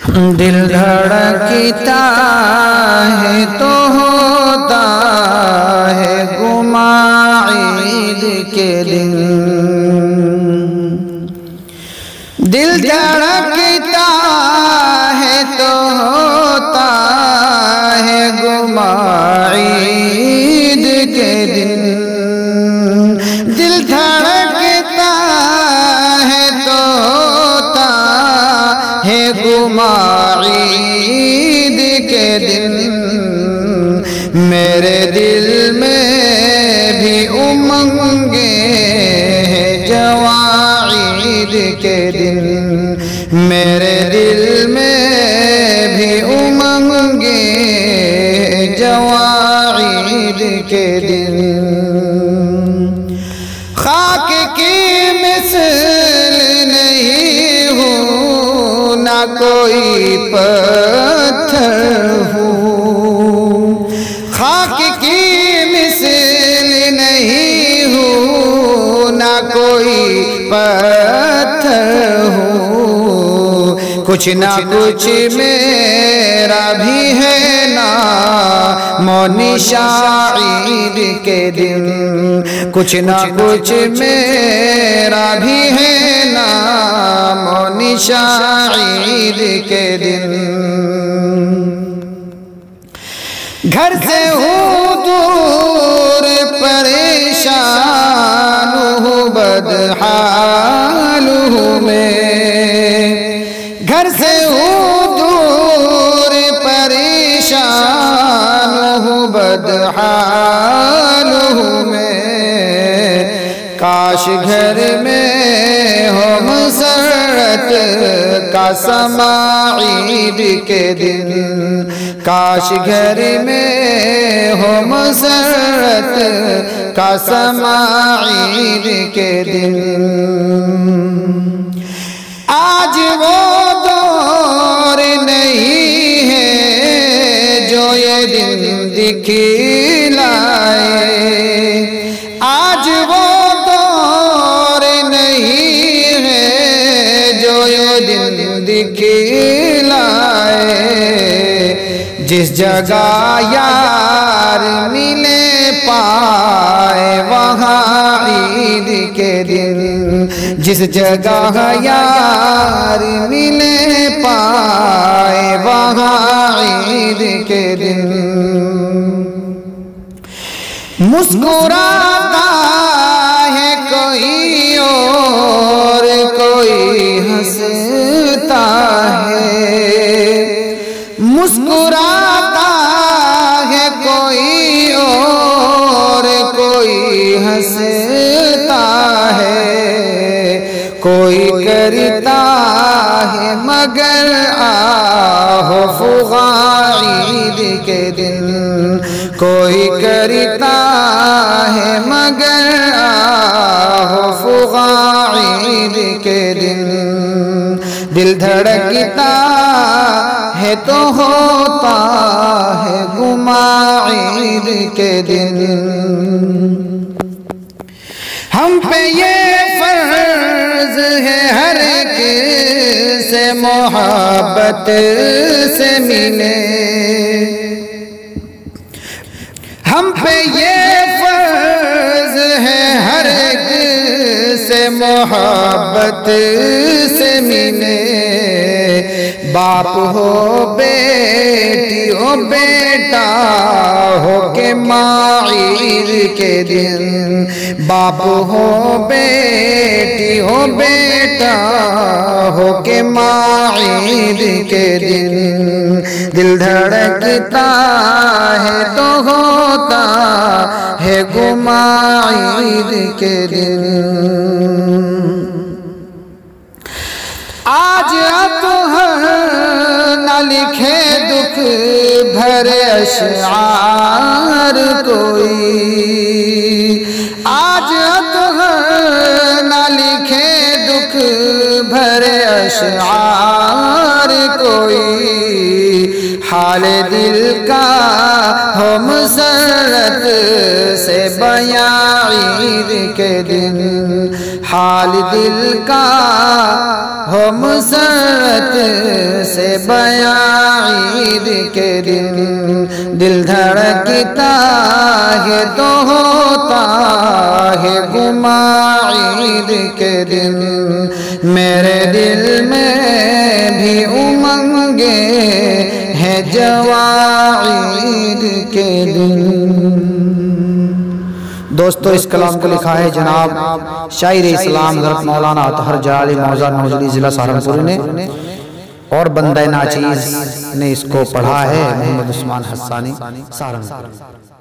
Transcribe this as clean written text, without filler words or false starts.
दिल धड़कता है तो होता है गुमा ईद के दिन। दिल धड़कता है तो होता है गुमा ईद के दिन। दिल धड़कता है तो होता है गुमा ईद के दिन। मेरे दिल में भी उमंगे हैं जवां ईद के दिन। मेरे दिल में भी उमंगे हैं जवां ईद के दिन। खाक की मिसल नहीं हूँ ना कोई पत्थर हूँ। खाक की मिसल नहीं हूँ ना कोई पत्थर हूँ। कुछ ना कुछ मेरा भी है ना मोनिशा ईद के दिन। कुछ ना कुछ मेरा भी है ना मोनिशा ईद के दिन। घर से हूँ दूर परेशान हूँ बदहाल हूँ मैं। घर से हूँ दूर परेशान हूँ बदहाल हूँ मैं। काश घर में हो मसरत का समा ईद के दिन। काश घर में हो मसरत का समा ईद के दिन। आज वो दौर नहीं है जो ये दिन दिखलाए। आज वो दौर नहीं है जो ये दिन दिखलाए। जिस जगह यार मिले पाए वहाँ ईद के दिन। जिस जगह यार मिले पाए वहाँ ईद के दिन। मुस्कुराता है कोई और कोई हंसता है। मुस्कुराता है कोई और कोई हंसता है। कोई करता है मगर आहो फुगा ईद के दिन। कोई करता है मगर आहो फुगा ईद के दिन। दिल धड़कता है तो होता है गुमा ईद के दिन। हम पे ये फर्ज है हर एक से मोहब्बत से मिले। हम पे ये फर्ज है हर एक से मोहब्बत से मिले। बाप हो बेटी हो बेटा हो के माँ ईद के दिन। बाप हो बेटी हो बेटा हो के माँ ईद के दिन। दिल धड़कता है तो होता है गुमा ईद के दिन। आज न लिखे दुख भरे अशआर कोई। आज न लिखे दुख भरे अशआर कोई। हाल दिल का हो मसरत से बयां ईद के दिन। हाल हाल दिल का हो मुसरत से बयां ईद के दिन। दिल धड़कता है तो होता है गुमा ईद के दिन। मेरे दिल में भी उमंगे है जवां ईद के दिन। दोस्तों इस कलाम को लिखा है जनाब शायर इस्लाम हज़रत मौलाना अतहर जाली मौजा नौजली ज़िला सहारनपुर ने, और बंदे नाचीज़ ने इसको पढ़ा है मोहम्मद उस्मान हस्सानी सहारनपुर।